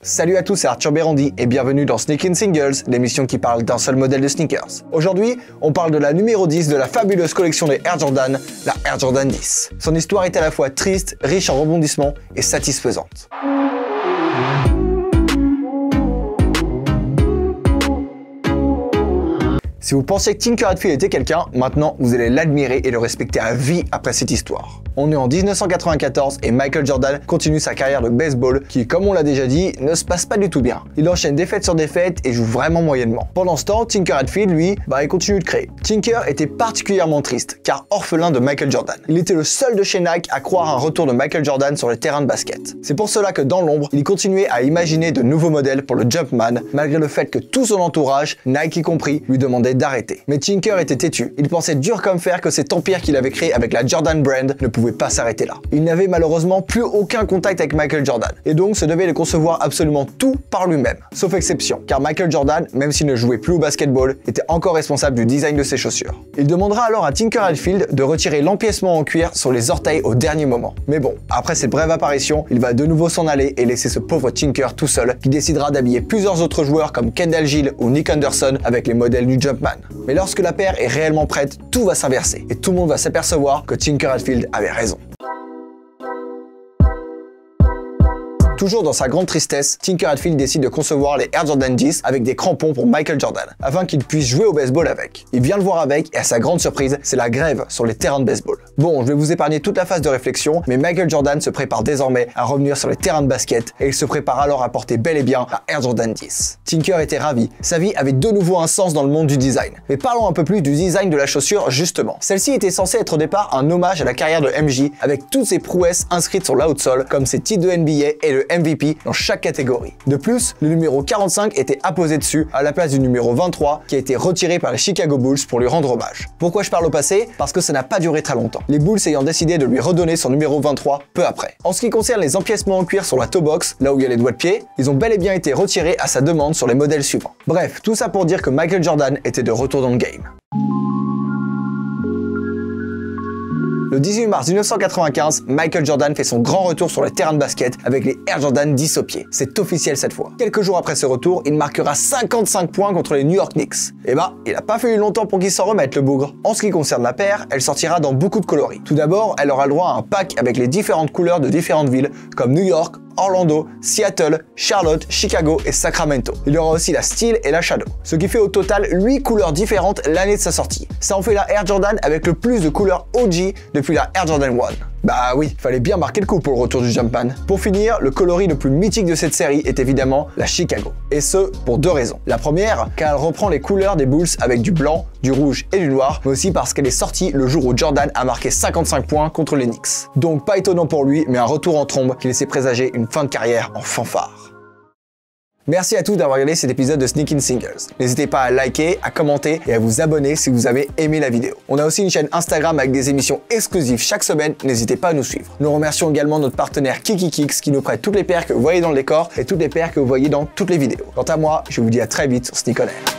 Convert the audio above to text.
Salut à tous, c'est Arthur Bérandi et bienvenue dans Sneakin' Singles, l'émission qui parle d'un seul modèle de sneakers. Aujourd'hui, on parle de la numéro 10 de la fabuleuse collection des Air Jordan, la Air Jordan 10. Son histoire est à la fois triste, riche en rebondissements et satisfaisante. Si vous pensiez que Tinker Hatfield était quelqu'un, maintenant vous allez l'admirer et le respecter à vie après cette histoire. On est en 1994 et Michael Jordan continue sa carrière de baseball qui, comme on l'a déjà dit, ne se passe pas du tout bien. Il enchaîne défaite sur défaite et joue vraiment moyennement. Pendant ce temps, Tinker Hatfield, lui, il continue de créer. Tinker était particulièrement triste, car orphelin de Michael Jordan. Il était le seul de chez Nike à croire à un retour de Michael Jordan sur les terrains de basket. C'est pour cela que dans l'ombre, il continuait à imaginer de nouveaux modèles pour le Jumpman, malgré le fait que tout son entourage, Nike y compris, lui demandait d'arrêter. Mais Tinker était têtu. Il pensait dur comme fer que cet empire qu'il avait créé avec la Jordan Brand ne pouvait pas s'arrêter là. Il n'avait malheureusement plus aucun contact avec Michael Jordan, et donc se devait de concevoir absolument tout par lui-même. Sauf exception, car Michael Jordan, même s'il ne jouait plus au basketball, était encore responsable du design de ses chaussures. Il demandera alors à Tinker Hatfield de retirer l'empiècement en cuir sur les orteils au dernier moment. Mais bon, après cette brève apparition, il va de nouveau s'en aller et laisser ce pauvre Tinker tout seul, qui décidera d'habiller plusieurs autres joueurs comme Kendall Gill ou Nick Anderson avec les modèles du Jumpman. Mais lorsque la paire est réellement prête, tout va s'inverser et tout le monde va s'apercevoir que Tinker Hatfield avait raison. Toujours dans sa grande tristesse, Tinker Hatfield décide de concevoir les Air Jordan 10 avec des crampons pour Michael Jordan, afin qu'il puisse jouer au baseball avec. Il vient le voir avec et à sa grande surprise, c'est la grève sur les terrains de baseball. Bon, je vais vous épargner toute la phase de réflexion, mais Michael Jordan se prépare désormais à revenir sur les terrains de basket et il se prépare alors à porter bel et bien la Air Jordan 10. Tinker était ravi, sa vie avait de nouveau un sens dans le monde du design. Mais parlons un peu plus du design de la chaussure justement. Celle-ci était censée être au départ un hommage à la carrière de MJ avec toutes ses prouesses inscrites sur l'outsole comme ses titres de NBA et le MVP dans chaque catégorie. De plus, le numéro 45 était apposé dessus à la place du numéro 23 qui a été retiré par les Chicago Bulls pour lui rendre hommage. Pourquoi je parle au passé? Parce que ça n'a pas duré très longtemps. Les Bulls ayant décidé de lui redonner son numéro 23 peu après. En ce qui concerne les empiècements en cuir sur la toe box, là où il y a les doigts de pied, ils ont bel et bien été retirés à sa demande sur les modèles suivants. Bref, tout ça pour dire que Michael Jordan était de retour dans le game. Le 18 mars 1995, Michael Jordan fait son grand retour sur les terrains de basket avec les Air Jordan 10 au pied. C'est officiel cette fois. Quelques jours après ce retour, il marquera 55 points contre les New York Knicks. Et il a pas fallu longtemps pour qu'il s'en remette le bougre. En ce qui concerne la paire, elle sortira dans beaucoup de coloris. Tout d'abord, elle aura le droit à un pack avec les différentes couleurs de différentes villes comme New York, Orlando, Seattle, Charlotte, Chicago et Sacramento. Il y aura aussi la Steel et la Shadow. Ce qui fait au total 8 couleurs différentes l'année de sa sortie. Ça en fait la Air Jordan avec le plus de couleurs OG depuis la Air Jordan 1. Bah oui, fallait bien marquer le coup pour le retour du Jumpman. Pour finir, le coloris le plus mythique de cette série est évidemment la Chicago. Et ce, pour deux raisons. La première, car elle reprend les couleurs des Bulls avec du blanc, du rouge et du noir, mais aussi parce qu'elle est sortie le jour où Jordan a marqué 55 points contre les Knicks. Donc pas étonnant pour lui, mais un retour en trombe qui laissait présager une fin de carrière en fanfare. Merci à tous d'avoir regardé cet épisode de Sneakin' Singles. N'hésitez pas à liker, à commenter et à vous abonner si vous avez aimé la vidéo. On a aussi une chaîne Instagram avec des émissions exclusives chaque semaine, n'hésitez pas à nous suivre. Nous remercions également notre partenaire KikiKicks qui nous prête toutes les paires que vous voyez dans le décor et toutes les paires que vous voyez dans toutes les vidéos. Quant à moi, je vous dis à très vite sur Sneak On Air.